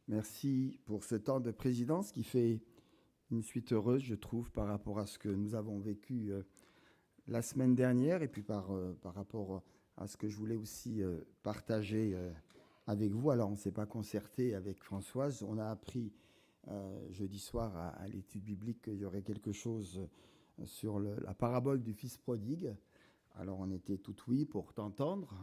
Merci pour ce temps de présidence qui fait une suite heureuse, je trouve, par rapport à ce que nous avons vécu la semaine dernière et puis par rapport à ce que je voulais aussi partager avec vous. Alors, on ne s'est pas concerté avec Françoise. On a appris jeudi soir à l'étude biblique qu'il y aurait quelque chose sur la parabole du fils prodigue. Alors, on était tout oui pour t'entendre.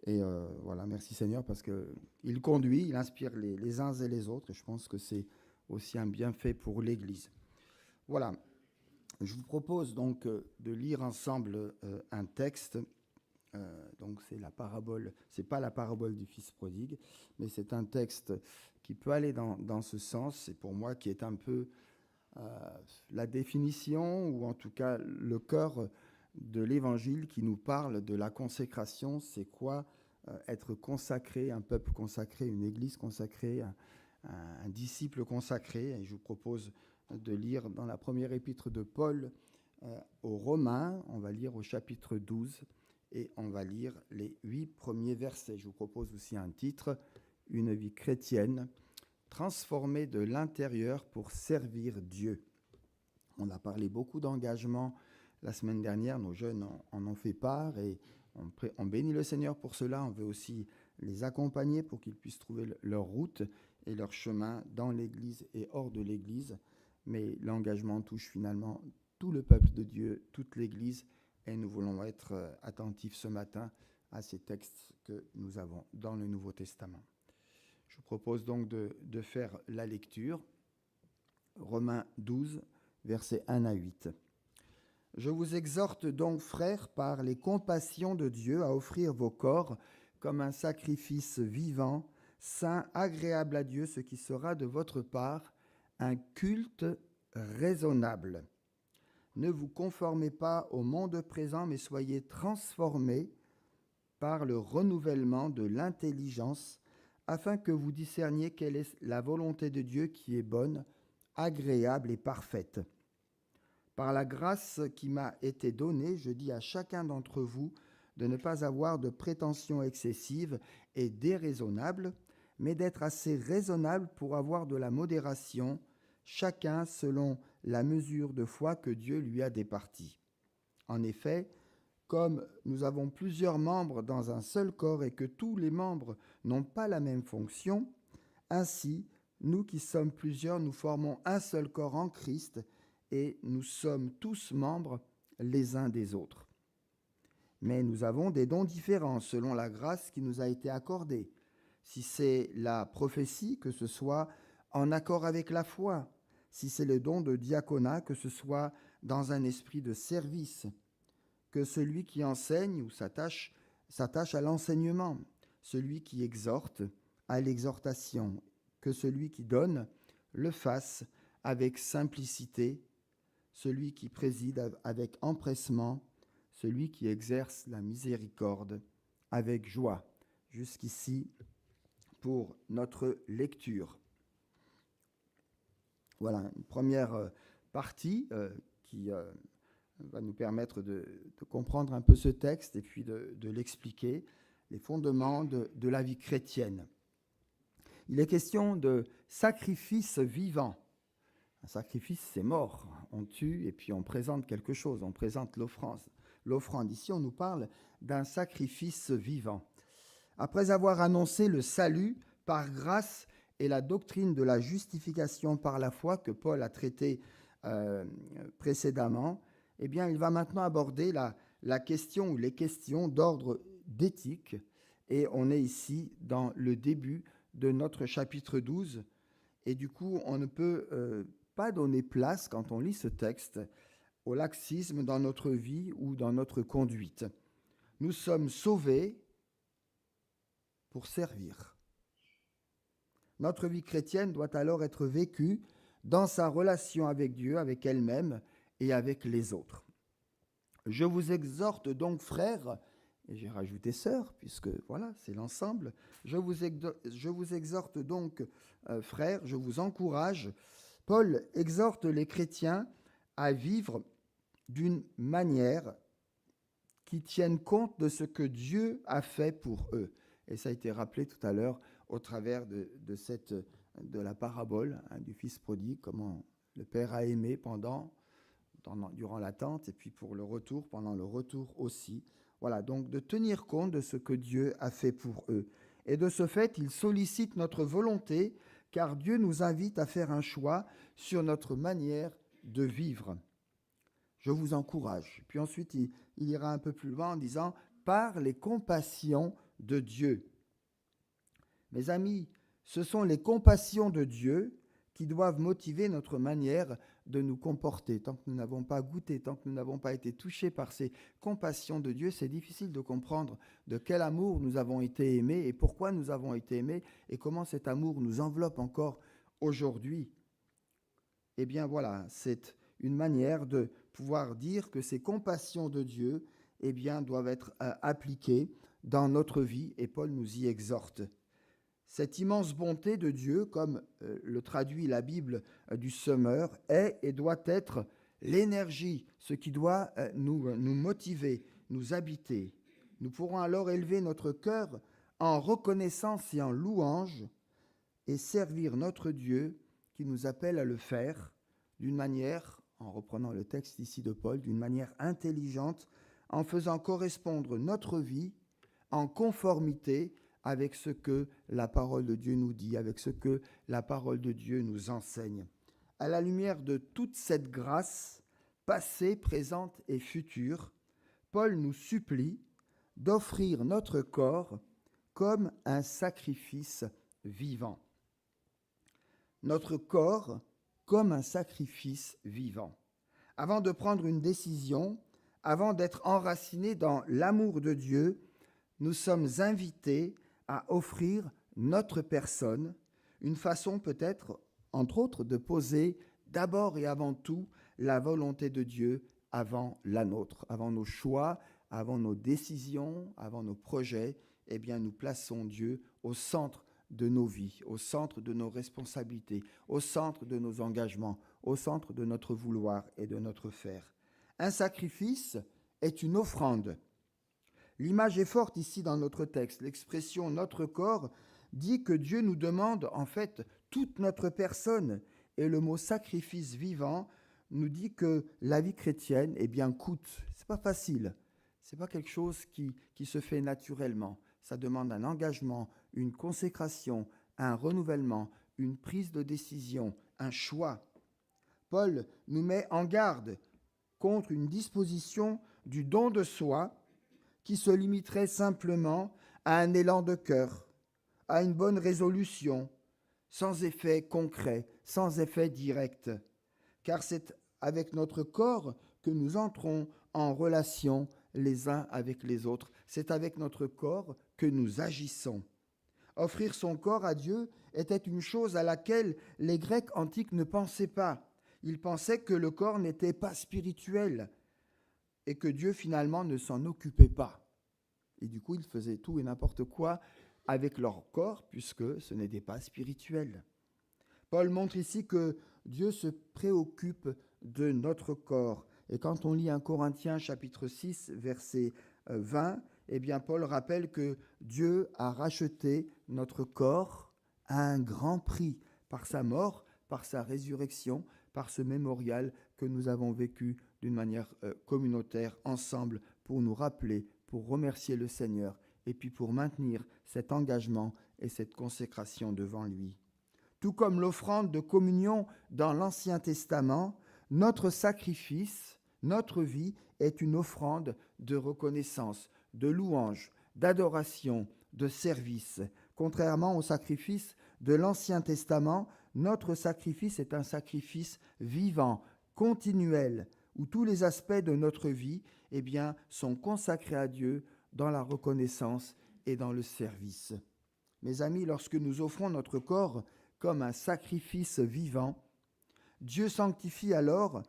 Et voilà, merci Seigneur, parce qu'il conduit, il inspire les uns et les autres, et je pense que c'est aussi un bienfait pour l'Église. Voilà, je vous propose donc de lire ensemble un texte. Donc c'est la parabole, c'est pas la parabole du fils prodigue, mais c'est un texte qui peut aller dans ce sens, et pour moi qui est un peu la définition, ou en tout cas le cœur de l'Évangile qui nous parle de la consécration. C'est quoi être consacré, un peuple consacré, une église consacrée, un disciple consacré. Et je vous propose de lire dans la première épître de Paul aux Romains. On va lire au chapitre 12 et on va lire les 8 premiers versets. Je vous propose aussi un titre, Une vie chrétienne, transformée de l'intérieur pour servir Dieu. On a parlé beaucoup d'engagement la semaine dernière, nos jeunes en ont fait part et on bénit le Seigneur pour cela. On veut aussi les accompagner pour qu'ils puissent trouver leur route et leur chemin dans l'Église et hors de l'Église. Mais l'engagement touche finalement tout le peuple de Dieu, toute l'Église, et nous voulons être attentifs ce matin à ces textes que nous avons dans le Nouveau Testament. Je vous propose donc de faire la lecture. Romains 12, versets 1 à 8. Je vous exhorte donc, frères, par les compassions de Dieu, à offrir vos corps comme un sacrifice vivant, saint, agréable à Dieu, ce qui sera de votre part un culte raisonnable. Ne vous conformez pas au monde présent, mais soyez transformés par le renouvellement de l'intelligence, afin que vous discerniez quelle est la volonté de Dieu qui est bonne, agréable et parfaite. Par la grâce qui m'a été donnée, je dis à chacun d'entre vous de ne pas avoir de prétentions excessives et déraisonnables, mais d'être assez raisonnable pour avoir de la modération, chacun selon la mesure de foi que Dieu lui a départie. En effet, comme nous avons plusieurs membres dans un seul corps et que tous les membres n'ont pas la même fonction, ainsi, nous qui sommes plusieurs, nous formons un seul corps en Christ, et nous sommes tous membres les uns des autres. Mais nous avons des dons différents selon la grâce qui nous a été accordée. Si c'est la prophétie, que ce soit en accord avec la foi. Si c'est le don de diaconat, que ce soit dans un esprit de service. Que celui qui enseigne ou s'attache à l'enseignement. Celui qui exhorte à l'exhortation. Que celui qui donne le fasse avec simplicité. Celui qui préside avec empressement, celui qui exerce la miséricorde avec joie. Jusqu'ici pour notre lecture. Voilà une première partie qui va nous permettre de comprendre un peu ce texte et puis de l'expliquer, les fondements de la vie chrétienne. Il est question de sacrifice vivant. Un sacrifice, c'est mort. On tue et puis on présente quelque chose, on présente l'offrande. Ici, on nous parle d'un sacrifice vivant. Après avoir annoncé le salut par grâce et la doctrine de la justification par la foi que Paul a traité précédemment, eh bien, il va maintenant aborder la question ou les questions d'ordre d'éthique. Et on est ici dans le début de notre chapitre 12. Et du coup, on ne peut pas donner place, quand on lit ce texte, au laxisme dans notre vie ou dans notre conduite. Nous sommes sauvés pour servir. Notre vie chrétienne doit alors être vécue dans sa relation avec Dieu, avec elle-même et avec les autres. Je vous exhorte donc, frères, et j'ai rajouté sœurs, puisque voilà, c'est l'ensemble. Je vous exhorte donc, frères, je vous encourage. Paul exhorte les chrétiens à vivre d'une manière qui tienne compte de ce que Dieu a fait pour eux. Et ça a été rappelé tout à l'heure, au travers de la parabole du fils prodigue, comment le père a aimé durant l'attente et puis pour le retour, pendant le retour aussi. Voilà, donc de tenir compte de ce que Dieu a fait pour eux. Et de ce fait, il sollicite notre volonté, car Dieu nous invite à faire un choix sur notre manière de vivre. Je vous encourage. Puis ensuite, il ira un peu plus loin en disant « par les compassions de Dieu ». Mes amis, ce sont les compassions de Dieu qui doivent motiver notre manière de nous comporter. Tant que nous n'avons pas goûté, tant que nous n'avons pas été touchés par ces compassions de Dieu, c'est difficile de comprendre de quel amour nous avons été aimés et pourquoi nous avons été aimés et comment cet amour nous enveloppe encore aujourd'hui. Eh bien voilà, c'est une manière de pouvoir dire que ces compassions de Dieu doivent être appliquées dans notre vie et Paul nous y exhorte. Cette immense bonté de Dieu, comme le traduit la Bible du Semeur, est et doit être l'énergie, ce qui doit nous motiver, nous habiter. Nous pourrons alors élever notre cœur en reconnaissance et en louange et servir notre Dieu qui nous appelle à le faire d'une manière, en reprenant le texte ici de Paul, d'une manière intelligente, en faisant correspondre notre vie en conformité avec ce que la parole de Dieu nous dit, avec ce que la parole de Dieu nous enseigne. À la lumière de toute cette grâce, passée, présente et future, Paul nous supplie d'offrir notre corps comme un sacrifice vivant. Notre corps comme un sacrifice vivant. Avant de prendre une décision, avant d'être enracinés dans l'amour de Dieu, nous sommes invités à offrir notre personne, une façon peut-être, entre autres, de poser d'abord et avant tout la volonté de Dieu avant la nôtre, avant nos choix, avant nos décisions, avant nos projets. Eh bien, nous plaçons Dieu au centre de nos vies, au centre de nos responsabilités, au centre de nos engagements, au centre de notre vouloir et de notre faire. Un sacrifice est une offrande. L'image est forte ici dans notre texte. L'expression « notre corps » dit que Dieu nous demande en fait toute notre personne. Et le mot « sacrifice vivant » nous dit que la vie chrétienne coûte. C'est pas facile. C'est pas quelque chose qui se fait naturellement. Ça demande un engagement, une consécration, un renouvellement, une prise de décision, un choix. Paul nous met en garde contre une disposition du don de soi qui se limiterait simplement à un élan de cœur, à une bonne résolution, sans effet concret, sans effet direct. Car c'est avec notre corps que nous entrons en relation les uns avec les autres. C'est avec notre corps que nous agissons. Offrir son corps à Dieu était une chose à laquelle les Grecs antiques ne pensaient pas. Ils pensaient que le corps n'était pas spirituel et que Dieu finalement ne s'en occupait pas. Et du coup, ils faisaient tout et n'importe quoi avec leur corps puisque ce n'était pas spirituel. Paul montre ici que Dieu se préoccupe de notre corps. Et quand on lit 1 Corinthiens chapitre 6, verset 20, Paul rappelle que Dieu a racheté notre corps à un grand prix par sa mort, par sa résurrection, par ce mémorial que nous avons vécu d'une manière communautaire ensemble pour nous rappeler, pour remercier le Seigneur et puis pour maintenir cet engagement et cette consécration devant lui. Tout comme l'offrande de communion dans l'Ancien Testament, notre sacrifice, notre vie est une offrande de reconnaissance, de louange, d'adoration, de service. Contrairement au sacrifice de l'Ancien Testament, notre sacrifice est un sacrifice vivant, continuel, où tous les aspects de notre vie sont consacrés à Dieu dans la reconnaissance et dans le service. Mes amis, lorsque nous offrons notre corps comme un sacrifice vivant, Dieu sanctifie alors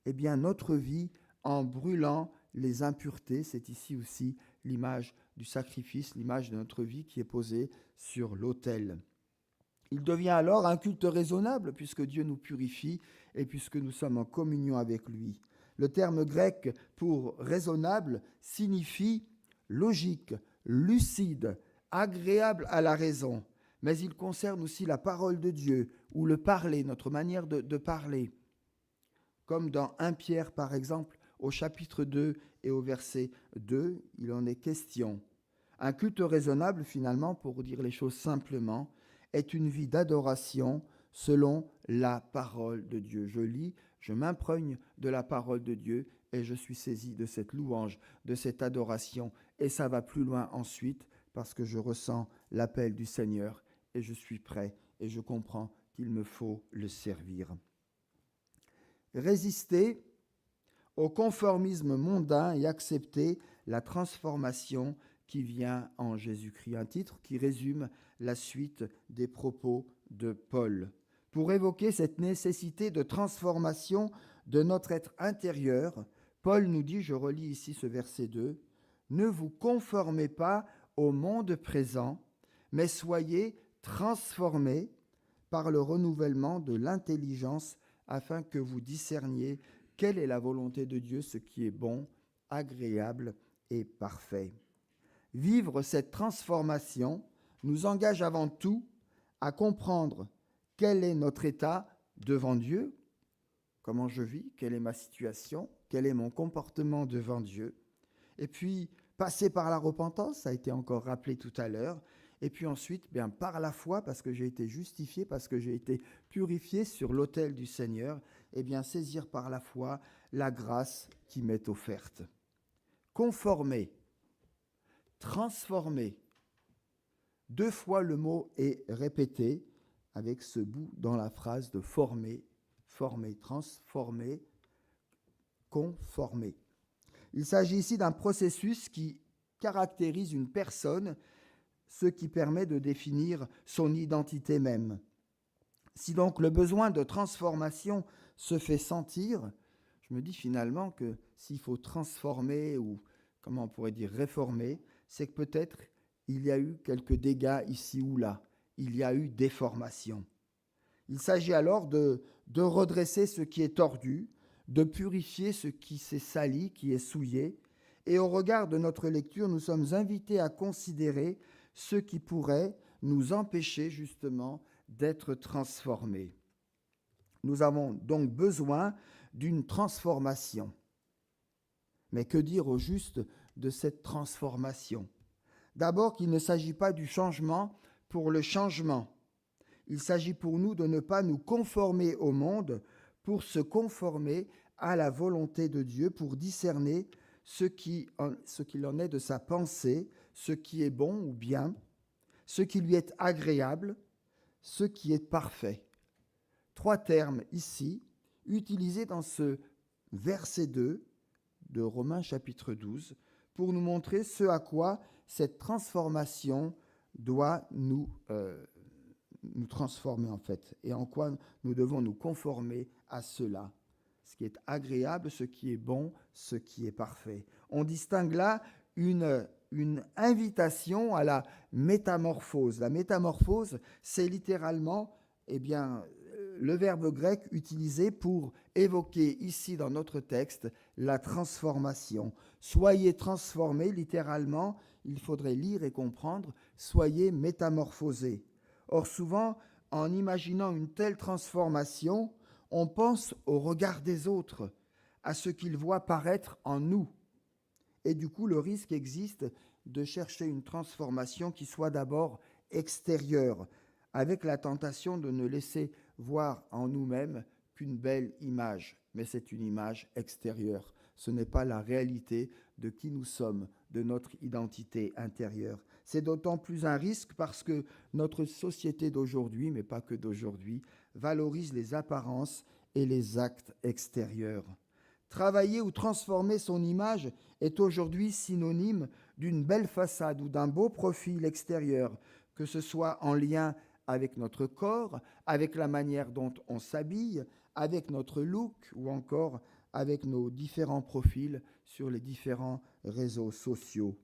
notre vie en brûlant les impuretés. C'est ici aussi l'image du sacrifice, l'image de notre vie qui est posée sur l'autel. Il devient alors un culte raisonnable puisque Dieu nous purifie et puisque nous sommes en communion avec lui. Le terme grec pour raisonnable signifie logique, lucide, agréable à la raison. mais il concerne aussi la parole de Dieu, ou le parler, notre manière de parler. Comme dans 1 Pierre, par exemple, au chapitre 2 et au verset 2, il en est question. Un culte raisonnable, finalement, pour dire les choses simplement, est une vie d'adoration selon la parole de Dieu. Je lis, je m'imprègne de la parole de Dieu et je suis saisi de cette louange, de cette adoration. Et ça va plus loin ensuite parce que je ressens l'appel du Seigneur et je suis prêt et je comprends qu'il me faut le servir. Résister au conformisme mondain et accepter la transformation qui vient en Jésus-Christ. Un titre qui résume la suite des propos de Paul. Pour évoquer cette nécessité de transformation de notre être intérieur, Paul nous dit, je relis ici ce verset 2, « Ne vous conformez pas au monde présent, mais soyez transformés par le renouvellement de l'intelligence afin que vous discerniez quelle est la volonté de Dieu, ce qui est bon, agréable et parfait. » Vivre cette transformation nous engage avant tout à comprendre quel est notre état devant Dieu, comment je vis, quelle est ma situation, quel est mon comportement devant Dieu, et puis passer par la repentance, ça a été encore rappelé tout à l'heure, et puis ensuite, bien, par la foi, parce que j'ai été justifié, parce que j'ai été purifié sur l'autel du Seigneur, et bien saisir par la foi la grâce qui m'est offerte. Conformer, transformer. 2 fois le mot est répété avec ce bout dans la phrase de former, former, transformer, conformer. Il s'agit ici d'un processus qui caractérise une personne, ce qui permet de définir son identité même. Si donc le besoin de transformation se fait sentir, je me dis finalement que s'il faut transformer ou, comment on pourrait dire, réformer, c'est que peut-être il y a eu quelques dégâts ici ou là, il y a eu déformation. Il s'agit alors de redresser ce qui est tordu, de purifier ce qui s'est sali, qui est souillé, et au regard de notre lecture, nous sommes invités à considérer ce qui pourrait nous empêcher justement d'être transformés. Nous avons donc besoin d'une transformation. Mais que dire au juste de cette transformation ? D'abord qu'il ne s'agit pas du changement pour le changement. Il s'agit pour nous de ne pas nous conformer au monde pour se conformer à la volonté de Dieu, pour discerner ce qu'il en est de sa pensée, ce qui est bon ou bien, ce qui lui est agréable, ce qui est parfait. 3 termes ici, utilisés dans ce verset 2 de Romains chapitre 12, pour nous montrer ce à quoi cette transformation doit nous transformer en fait, et en quoi nous devons nous conformer à cela. Ce qui est agréable, ce qui est bon, ce qui est parfait. On distingue là une invitation à la métamorphose. La métamorphose, c'est littéralement le verbe grec utilisé pour évoquer ici dans notre texte la transformation. Soyez transformés, littéralement, il faudrait lire et comprendre, soyez métamorphosés. Or souvent, en imaginant une telle transformation, on pense au regard des autres, à ce qu'ils voient paraître en nous. Et du coup, le risque existe de chercher une transformation qui soit d'abord extérieure, avec la tentation de ne laisser voir en nous-mêmes qu'une belle image. Mais c'est une image extérieure. Ce n'est pas la réalité de qui nous sommes, de notre identité intérieure. C'est d'autant plus un risque parce que notre société d'aujourd'hui, mais pas que d'aujourd'hui, valorise les apparences et les actes extérieurs. Travailler ou transformer son image est aujourd'hui synonyme d'une belle façade ou d'un beau profil extérieur, que ce soit en lien avec notre corps, avec la manière dont on s'habille, avec notre look ou encore avec nos différents profils sur les différents réseaux sociaux.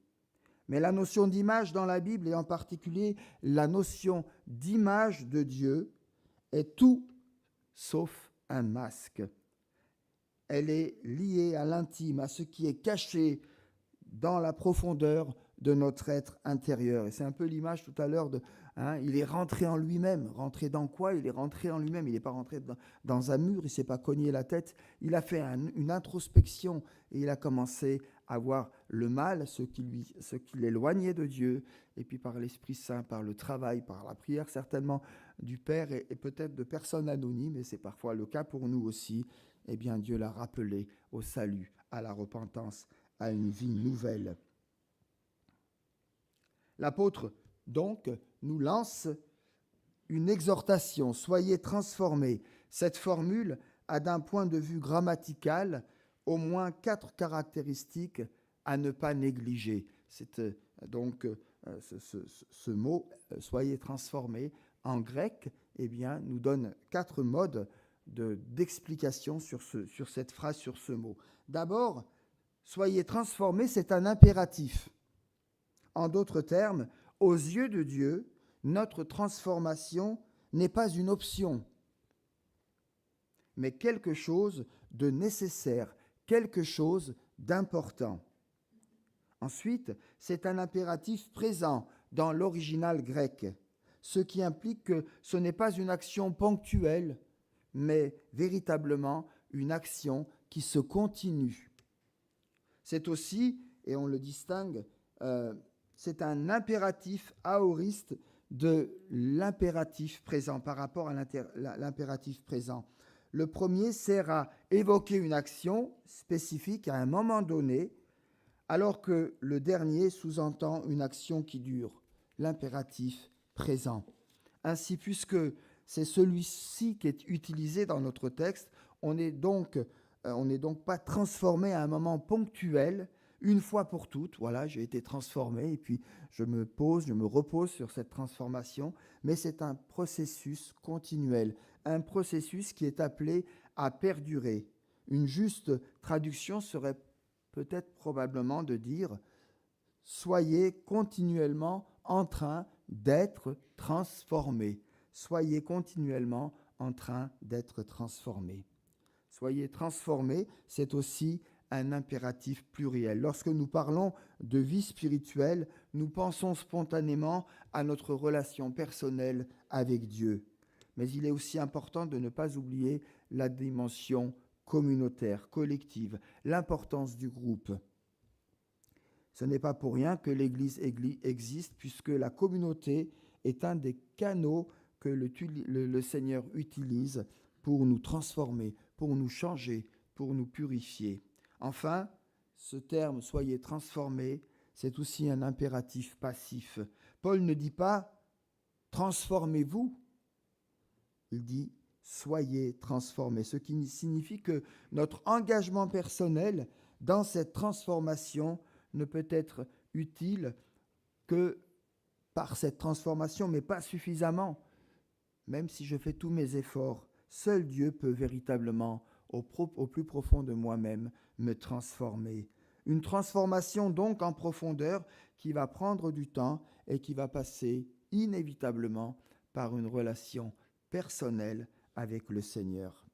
Mais la notion d'image dans la Bible, et en particulier la notion d'image de Dieu, est tout sauf un masque. Elle est liée à l'intime, à ce qui est caché dans la profondeur de notre être intérieur. Et c'est un peu l'image tout à l'heure de, il est rentré en lui-même. Rentré dans quoi? Il est rentré en lui-même. Il n'est pas rentré dans un mur, il ne s'est pas cogné la tête. Il a fait une introspection et il a commencé à voir le mal, ce qui l'éloignait de Dieu. Et puis par l'Esprit Saint, par le travail, par la prière certainement du Père et peut-être de personnes anonymes, et c'est parfois le cas pour nous aussi, eh bien Dieu l'a rappelé au salut, à la repentance, à une vie nouvelle. L'apôtre, donc, nous lance une exhortation, soyez transformés. Cette formule a d'un point de vue grammatical au moins 4 caractéristiques à ne pas négliger. C'est donc ce mot, soyez transformés, en grec, eh bien, nous donne 4 modes d'explication sur cette phrase, sur ce mot. D'abord, soyez transformés, c'est un impératif. En d'autres termes, aux yeux de Dieu, notre transformation n'est pas une option, mais quelque chose de nécessaire, quelque chose d'important. Ensuite, c'est un impératif présent dans l'original grec, ce qui implique que ce n'est pas une action ponctuelle, mais véritablement une action qui se continue. C'est aussi, et on le distingue, c'est un impératif aoriste de l'impératif présent par rapport à l'impératif présent. Le premier sert à évoquer une action spécifique à un moment donné, alors que le dernier sous-entend une action qui dure, l'impératif présent. Ainsi, puisque c'est celui-ci qui est utilisé dans notre texte, on n'est donc pas transformé à un moment ponctuel, une fois pour toutes. Voilà, j'ai été transformé et puis je me repose sur cette transformation, mais c'est un processus continuel, un processus qui est appelé à perdurer. Une juste traduction serait peut-être probablement de dire « Soyez continuellement en train d'être transformés ». Soyez continuellement en train d'être transformés. Soyez transformés, c'est aussi un impératif pluriel. Lorsque nous parlons de vie spirituelle, nous pensons spontanément à notre relation personnelle avec Dieu. Mais il est aussi important de ne pas oublier la dimension communautaire, collective, l'importance du groupe. Ce n'est pas pour rien que l'Église existe, puisque la communauté est un des canaux que le Seigneur utilise pour nous transformer, pour nous changer, pour nous purifier. Enfin, ce terme « soyez transformés », c'est aussi un impératif passif. Paul ne dit pas « transformez-vous », il dit « soyez transformés », ce qui signifie que notre engagement personnel dans cette transformation ne peut être utile que par cette transformation, mais pas suffisamment. Même si je fais tous mes efforts, seul Dieu peut véritablement, au plus profond de moi-même, me transformer. Une transformation donc en profondeur qui va prendre du temps et qui va passer inévitablement par une relation personnelle avec le Seigneur.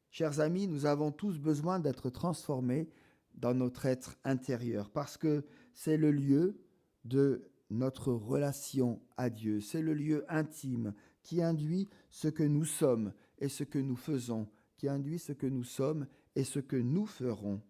Chers amis, nous avons tous besoin d'être transformés dans notre être intérieur parce que c'est le lieu de notre relation à Dieu. C'est le lieu intime qui induit ce que nous sommes et ce que nous faisons, qui induit ce que nous sommes et ce que nous ferons.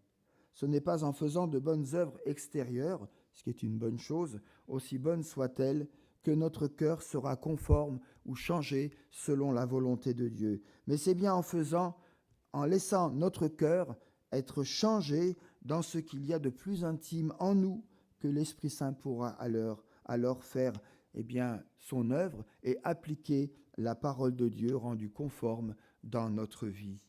Ce n'est pas en faisant de bonnes œuvres extérieures, ce qui est une bonne chose, aussi bonne soit-elle, que notre cœur sera conforme ou changé selon la volonté de Dieu. Mais c'est bien en laissant notre cœur être changé dans ce qu'il y a de plus intime en nous, que l'Esprit Saint pourra alors faire son œuvre et appliquer la parole de Dieu rendue conforme dans notre vie.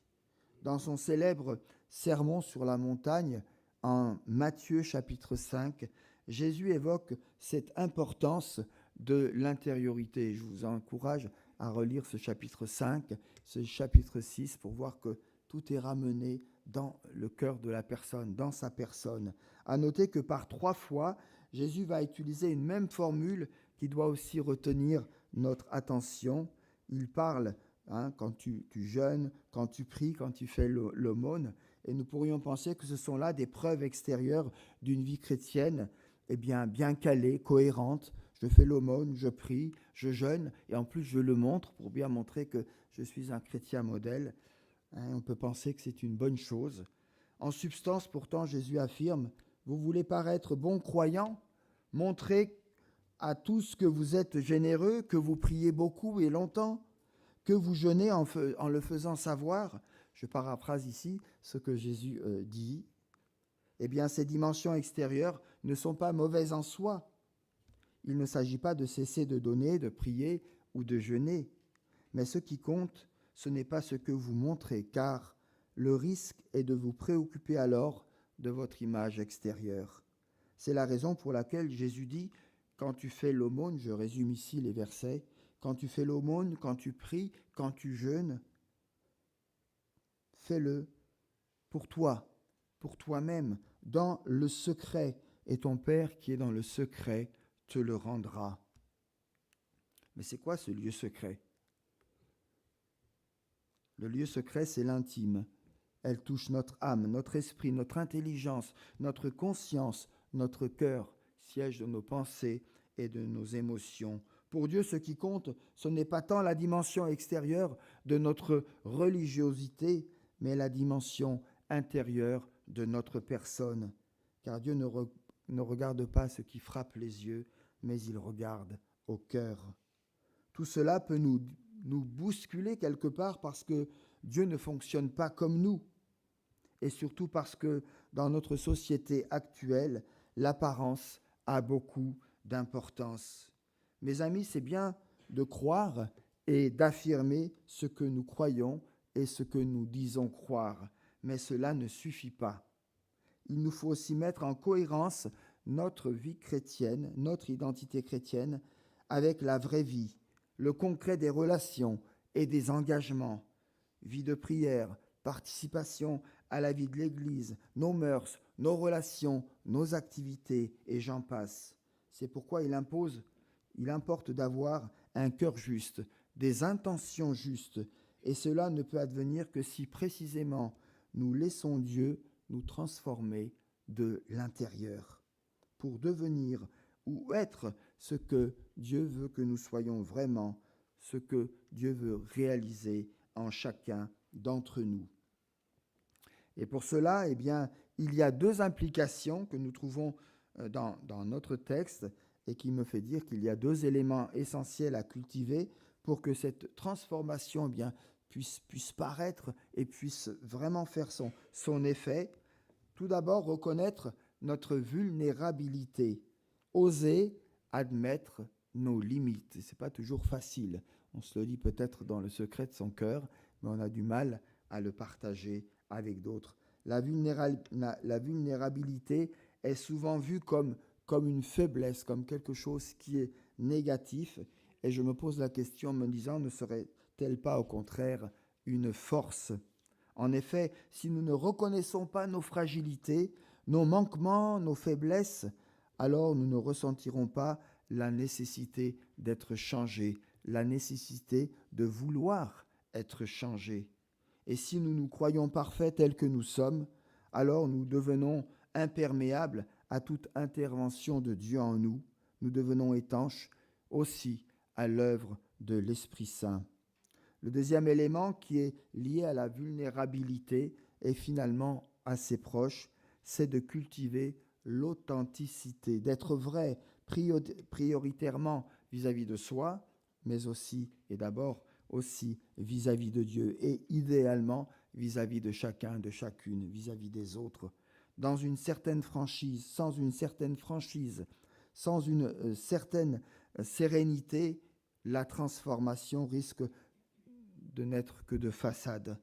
Dans son célèbre sermon sur la montagne, en Matthieu chapitre 5, Jésus évoque cette importance de l'intériorité. Je vous encourage à relire ce chapitre 5, ce chapitre 6, pour voir que tout est ramené dans le cœur de la personne, dans sa personne. À noter que par 3 fois, Jésus va utiliser une même formule qui doit aussi retenir notre attention. Il parle quand tu jeûnes, quand tu pries, quand tu fais l'aumône. Et nous pourrions penser que ce sont là des preuves extérieures d'une vie chrétienne, bien calée, cohérente. Je fais l'aumône, je prie, je jeûne, et en plus je le montre pour bien montrer que je suis un chrétien modèle. On peut penser que c'est une bonne chose. En substance, pourtant, Jésus affirme, vous voulez paraître bon croyant, montrer à tous que vous êtes généreux, que vous priez beaucoup et longtemps, que vous jeûnez en le faisant savoir. Je paraphrase ici ce que Jésus dit. Eh bien, ces dimensions extérieures ne sont pas mauvaises en soi. Il ne s'agit pas de cesser de donner, de prier ou de jeûner. Mais ce qui compte, ce n'est pas ce que vous montrez, car le risque est de vous préoccuper alors de votre image extérieure. C'est la raison pour laquelle Jésus dit, quand tu fais l'aumône, je résume ici les versets, quand tu fais l'aumône, quand tu pries, quand tu jeûnes, fais-le pour toi, pour toi-même, dans le secret, et ton Père qui est dans le secret te le rendra. Mais c'est quoi ce lieu secret ? Le lieu secret, c'est l'intime. Elle touche notre âme, notre esprit, notre intelligence, notre conscience, notre cœur, siège de nos pensées et de nos émotions. Pour Dieu, ce qui compte, ce n'est pas tant la dimension extérieure de notre religiosité, mais la dimension intérieure de notre personne. Car Dieu ne regarde pas ce qui frappe les yeux, mais il regarde au cœur. Tout cela peut nous bousculer quelque part parce que Dieu ne fonctionne pas comme nous. Et surtout parce que dans notre société actuelle, l'apparence a beaucoup d'importance. Mes amis, c'est bien de croire et d'affirmer ce que nous croyons et ce que nous disons croire, mais cela ne suffit pas. Il nous faut aussi mettre en cohérence notre vie chrétienne, notre identité chrétienne, avec la vraie vie, le concret des relations et des engagements, vie de prière, participation à la vie de l'Église, nos mœurs, nos relations, nos activités, et j'en passe. C'est pourquoi il importe d'avoir un cœur juste, des intentions justes, et cela ne peut advenir que si précisément nous laissons Dieu nous transformer de l'intérieur, pour devenir ou être ce que Dieu veut que nous soyons vraiment, ce que Dieu veut réaliser en chacun d'entre nous. Et pour cela, il y a deux implications que nous trouvons dans notre texte et qui me fait dire qu'il y a deux éléments essentiels à cultiver pour que cette transformation puisse paraître et puisse vraiment faire son effet. Tout d'abord, reconnaître notre vulnérabilité, oser admettre nos limites. Ce n'est pas toujours facile. On se le dit peut-être dans le secret de son cœur, mais on a du mal à le partager avec d'autres. La vulnérabilité est souvent vue comme une faiblesse, comme quelque chose qui est négatif. Et je me pose la question en me disant, ne serait-elle pas au contraire une force ? En effet, si nous ne reconnaissons pas nos fragilités, nos manquements, nos faiblesses, alors nous ne ressentirons pas la nécessité d'être changés, la nécessité de vouloir être changés. Et si nous nous croyons parfaits tels que nous sommes, alors nous devenons imperméables à toute intervention de Dieu en nous. Nous devenons étanches aussi à l'œuvre de l'Esprit Saint. Le deuxième élément qui est lié à la vulnérabilité est finalement assez proche, c'est de cultiver l'authenticité, d'être vrai prioritairement vis-à-vis de soi, mais aussi et d'abord aussi vis-à-vis de Dieu et idéalement vis-à-vis de chacun, de chacune, vis-à-vis des autres. Dans une certaine franchise, sans une certaine sérénité, la transformation risque de n'être que de façade.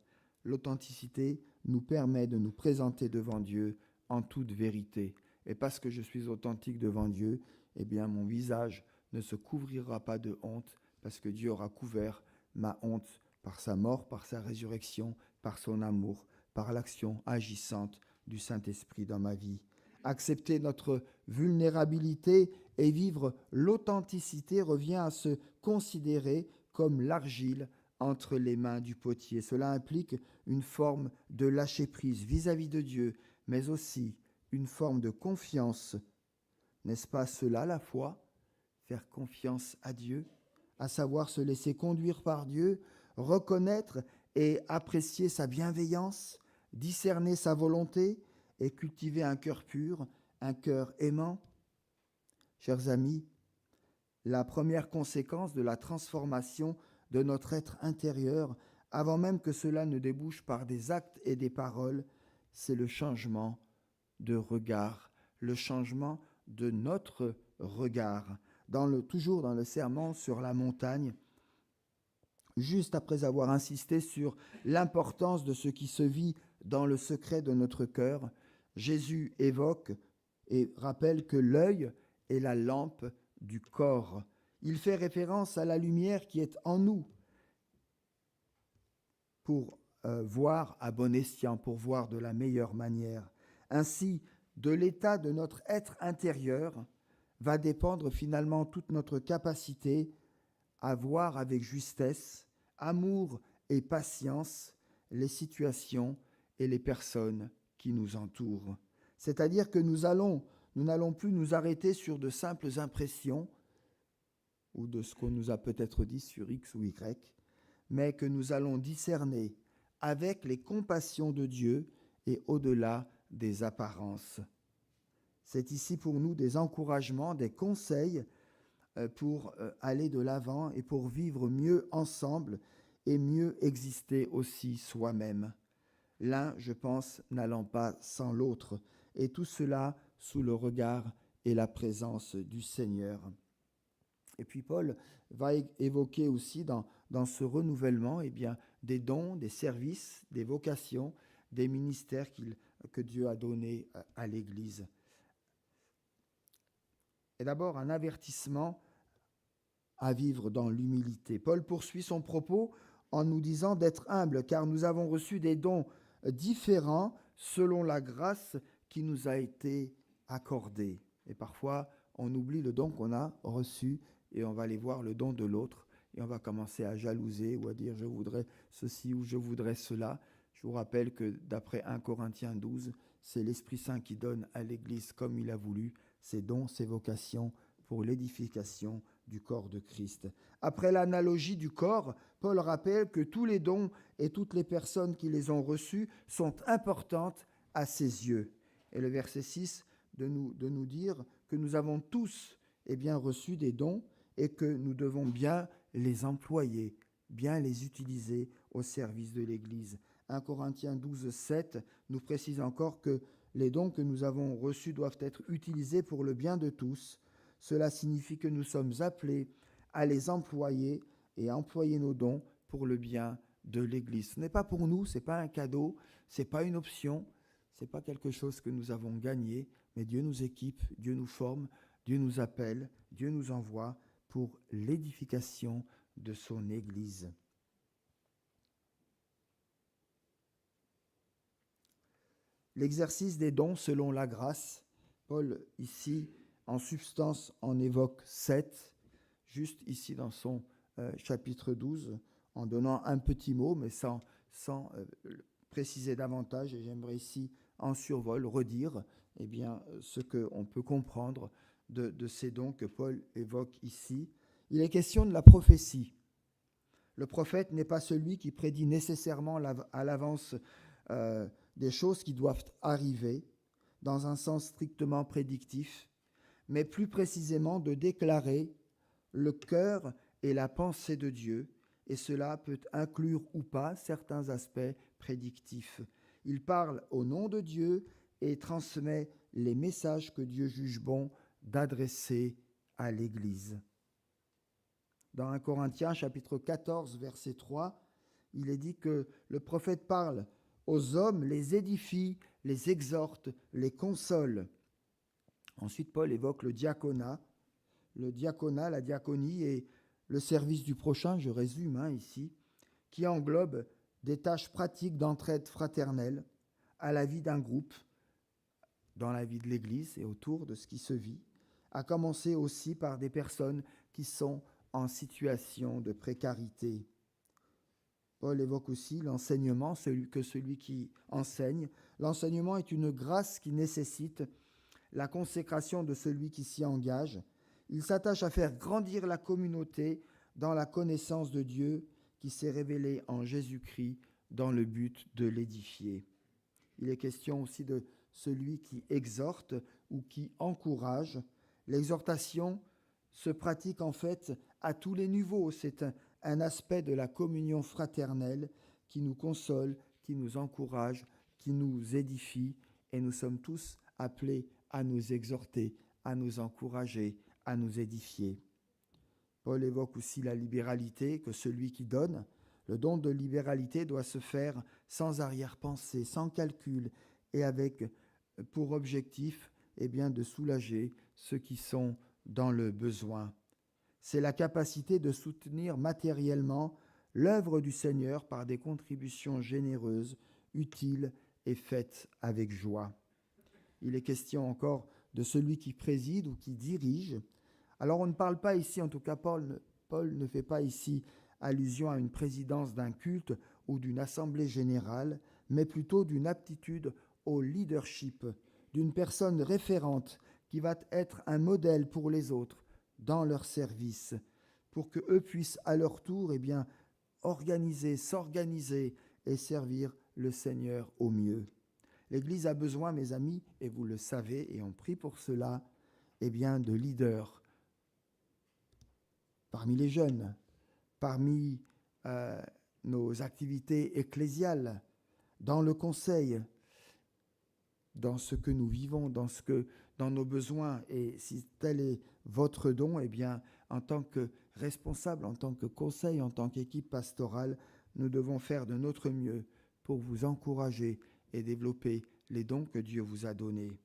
L'authenticité nous permet de nous présenter devant Dieu en toute vérité. Et parce que je suis authentique devant Dieu, mon visage ne se couvrira pas de honte, parce que Dieu aura couvert ma honte par sa mort, par sa résurrection, par son amour, par l'action agissante du Saint-Esprit dans ma vie. Accepter notre vulnérabilité et vivre l'authenticité revient à se considérer comme l'argile entre les mains du potier. Cela implique une forme de lâcher-prise vis-à-vis de Dieu, mais aussi une forme de confiance. N'est-ce pas cela la foi? Faire confiance à Dieu, à savoir se laisser conduire par Dieu, reconnaître et apprécier sa bienveillance, discerner sa volonté et cultiver un cœur pur, un cœur aimant. Chers amis, la première conséquence de la transformation de notre être intérieur, avant même que cela ne débouche par des actes et des paroles, c'est le changement de regard, le changement de notre regard. Toujours dans le sermon sur la montagne, juste après avoir insisté sur l'importance de ce qui se vit dans le secret de notre cœur, Jésus évoque et rappelle que l'œil est la lampe du corps. Il fait référence à la lumière qui est en nous pour voir à bon escient, pour voir de la meilleure manière. Ainsi, de l'état de notre être intérieur va dépendre finalement toute notre capacité à voir avec justesse, amour et patience les situations et les personnes qui nous entourent. C'est-à-dire que nous n'allons plus nous arrêter sur de simples impressions ou de ce qu'on nous a peut-être dit sur X ou Y, mais que nous allons discerner avec les compassions de Dieu et au-delà des apparences. C'est ici pour nous des encouragements, des conseils pour aller de l'avant et pour vivre mieux ensemble et mieux exister aussi soi-même. L'un, je pense, n'allant pas sans l'autre, et tout cela sous le regard et la présence du Seigneur. Et puis Paul va évoquer aussi dans ce renouvellement des dons, des services, des vocations, des ministères que Dieu a donnés à l'Église. Et d'abord un avertissement à vivre dans l'humilité. Paul poursuit son propos en nous disant d'être humble, car nous avons reçu des dons différents selon la grâce qui nous a été accordée. Et parfois, on oublie le don qu'on a reçu et on va aller voir le don de l'autre et on va commencer à jalouser ou à dire je voudrais ceci ou je voudrais cela. Je vous rappelle que d'après 1 Corinthiens 12, c'est l'Esprit Saint qui donne à l'Église comme il a voulu ses dons, ses vocations pour l'édification du corps de Christ. Après l'analogie du corps, Paul rappelle que tous les dons et toutes les personnes qui les ont reçus sont importantes à ses yeux. Et le verset 6 de nous dire que nous avons tous reçu des dons et que nous devons bien les employer, bien les utiliser au service de l'Église. 1 Corinthiens 12, 7 nous précise encore que les dons que nous avons reçus doivent être utilisés pour le bien de tous. Cela signifie que nous sommes appelés à les employer et à employer nos dons pour le bien de l'Église. Ce n'est pas pour nous, ce n'est pas un cadeau, ce n'est pas une option, ce n'est pas quelque chose que nous avons gagné, mais Dieu nous équipe, Dieu nous forme, Dieu nous appelle, Dieu nous envoie pour l'édification de son Église. L'exercice des dons selon la grâce, Paul ici en substance en évoque 7, juste ici dans son chapitre 12, en donnant un petit mot, mais sans préciser davantage. Et j'aimerais ici en survol redire ce qu'on peut comprendre de ces dons que Paul évoque ici. Il est question de la prophétie. Le prophète n'est pas celui qui prédit nécessairement à l'avance des choses qui doivent arriver dans un sens strictement prédictif, mais plus précisément de déclarer le cœur et la pensée de Dieu, et cela peut inclure ou pas certains aspects prédictifs. Il parle au nom de Dieu et transmet les messages que Dieu juge bon d'adresser à l'Église. Dans 1 Corinthiens chapitre 14, verset 3, il est dit que le prophète parle aux hommes, les édifie, les exhorte, les console. Ensuite, Paul évoque le diaconat. Le diaconat, la diaconie est le service du prochain, je résume ici, qui englobe des tâches pratiques d'entraide fraternelle à la vie d'un groupe, dans la vie de l'Église et autour de ce qui se vit, à commencer aussi par des personnes qui sont en situation de précarité. Paul évoque aussi l'enseignement, celui qui enseigne. L'enseignement est une grâce qui nécessite la consécration de celui qui s'y engage. Il s'attache à faire grandir la communauté dans la connaissance de Dieu qui s'est révélé en Jésus-Christ dans le but de l'édifier. Il est question aussi de celui qui exhorte ou qui encourage. L'exhortation se pratique en fait à tous les niveaux. C'est un aspect de la communion fraternelle qui nous console, qui nous encourage, qui nous édifie, et nous sommes tous appelés à nous exhorter, à nous encourager, à nous édifier. Paul évoque aussi la libéralité, que celui qui donne, le don de libéralité doit se faire sans arrière-pensée, sans calcul, et avec pour objectif de soulager ceux qui sont dans le besoin. C'est la capacité de soutenir matériellement l'œuvre du Seigneur par des contributions généreuses, utiles et faites avec joie. Il est question encore de celui qui préside ou qui dirige. Alors on ne parle pas ici, en tout cas Paul ne fait pas ici allusion à une présidence d'un culte ou d'une assemblée générale, mais plutôt d'une aptitude au leadership, d'une personne référente qui va être un modèle pour les autres dans leur service, pour qu'eux puissent à leur tour s'organiser et servir le Seigneur au mieux. L'Église a besoin, mes amis, et vous le savez, et on prie pour cela, de leaders parmi les jeunes, parmi nos activités ecclésiales, dans le conseil, dans ce que nous vivons, dans nos besoins. Et si tel est votre don, en tant que responsable, en tant que conseil, en tant qu'équipe pastorale, nous devons faire de notre mieux pour vous encourager et développer les dons que Dieu vous a donnés.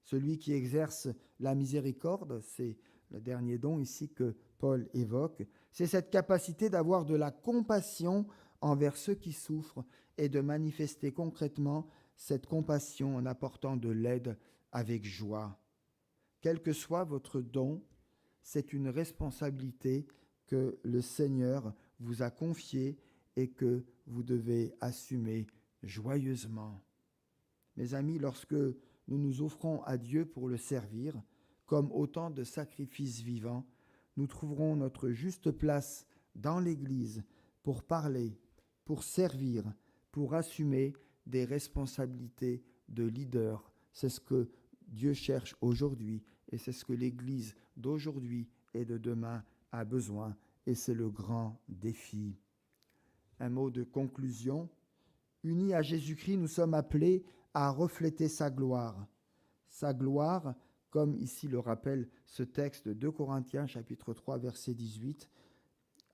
Celui qui exerce la miséricorde, c'est le dernier don ici que Paul évoque, c'est cette capacité d'avoir de la compassion envers ceux qui souffrent et de manifester concrètement cette compassion en apportant de l'aide avec joie. Quel que soit votre don, c'est une responsabilité que le Seigneur vous a confiée et que vous devez assumer joyeusement. Mes amis, lorsque nous nous offrons à Dieu pour le servir, comme autant de sacrifices vivants, nous trouverons notre juste place dans l'Église pour parler, pour servir, pour assumer des responsabilités de leader. C'est ce que Dieu cherche aujourd'hui et c'est ce que l'Église d'aujourd'hui et de demain a besoin, et c'est le grand défi. Un mot de conclusion. Unis à Jésus-Christ, nous sommes appelés à refléter sa gloire. Sa gloire, comme ici le rappelle ce texte de 2 Corinthiens chapitre 3 verset 18,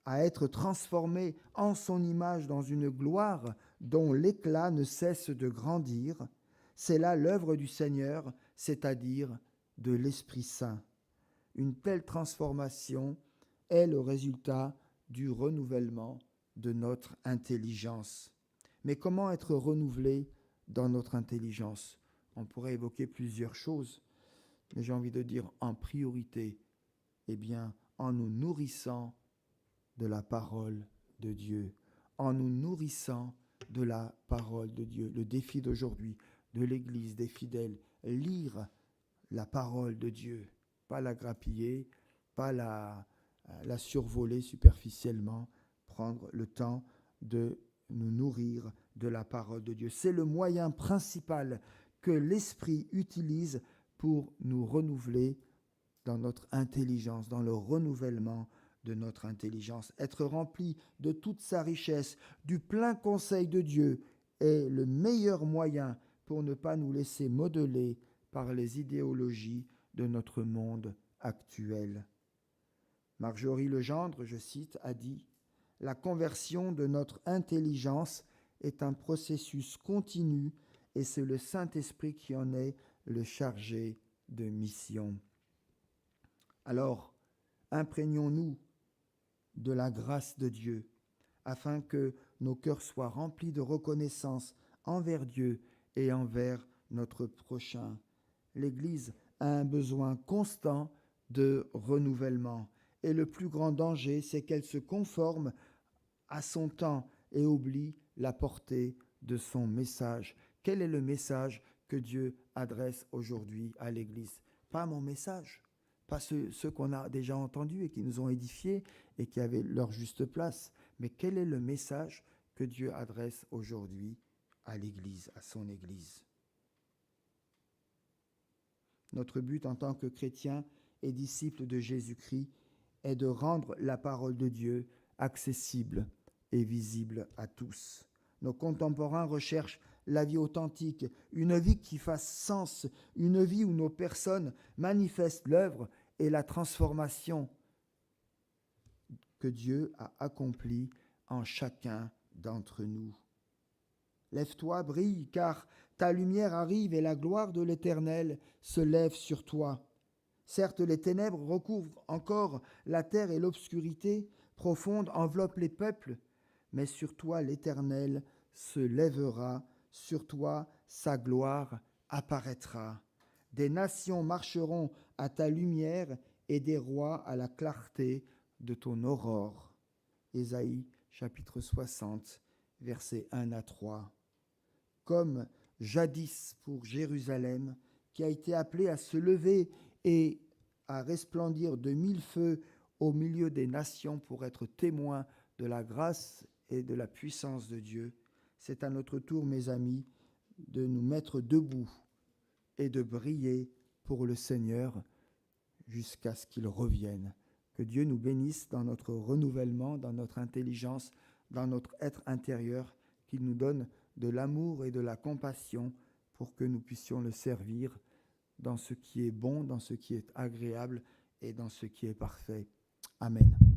à être transformés en son image dans une gloire dont l'éclat ne cesse de grandir. C'est là l'œuvre du Seigneur, c'est-à-dire de l'Esprit Saint. Une telle transformation est le résultat du renouvellement de notre intelligence. Mais comment être renouvelé dans notre intelligence? On pourrait évoquer plusieurs choses, mais j'ai envie de dire en priorité, en nous nourrissant de la parole de Dieu, en nous nourrissant de la parole de Dieu. Le défi d'aujourd'hui de l'Église, des fidèles, lire la parole de Dieu, pas la grappiller, pas la survoler superficiellement, prendre le temps de nous nourrir de la parole de Dieu. C'est le moyen principal que l'Esprit utilise pour nous renouveler dans notre intelligence, dans le renouvellement de notre intelligence. Être rempli de toute sa richesse, du plein conseil de Dieu est le meilleur moyen pour ne pas nous laisser modeler par les idéologies de notre monde actuel. Marjorie Legendre, je cite, a dit « La conversion de notre intelligence est un processus continu et c'est le Saint-Esprit qui en est le chargé de mission. » Alors, imprégnons-nous de la grâce de Dieu afin que nos cœurs soient remplis de reconnaissance envers Dieu et envers notre prochain. L'Église a un besoin constant de renouvellement et le plus grand danger, c'est qu'elle se conforme à son temps et oublie la portée de son message. Quel est le message que Dieu adresse aujourd'hui à l'Église? Pas mon message, pas ceux qu'on a déjà entendus et qui nous ont édifiés et qui avaient leur juste place, mais quel est le message que Dieu adresse aujourd'hui à l'Église, à son Église? Notre but en tant que chrétiens et disciples de Jésus-Christ est de rendre la parole de Dieu accessible et visible à tous. Nos contemporains recherchent la vie authentique, une vie qui fasse sens, une vie où nos personnes manifestent l'œuvre et la transformation que Dieu a accomplie en chacun d'entre nous. Lève-toi, brille, car ta lumière arrive et la gloire de l'Éternel se lève sur toi. Certes, les ténèbres recouvrent encore la terre et l'obscurité profonde enveloppe les peuples, mais sur toi l'Éternel se lèvera, sur toi sa gloire apparaîtra. Des nations marcheront à ta lumière et des rois à la clarté de ton aurore. Ésaïe chapitre 60, versets 1 à 3. Comme jadis pour Jérusalem, qui a été appelée à se lever et à resplendir de mille feux au milieu des nations pour être témoin de la grâce et de la puissance de Dieu, c'est à notre tour, mes amis, de nous mettre debout et de briller pour le Seigneur jusqu'à ce qu'il revienne. Que Dieu nous bénisse dans notre renouvellement, dans notre intelligence, dans notre être intérieur, qu'il nous donne de l'amour et de la compassion pour que nous puissions le servir dans ce qui est bon, dans ce qui est agréable et dans ce qui est parfait. Amen.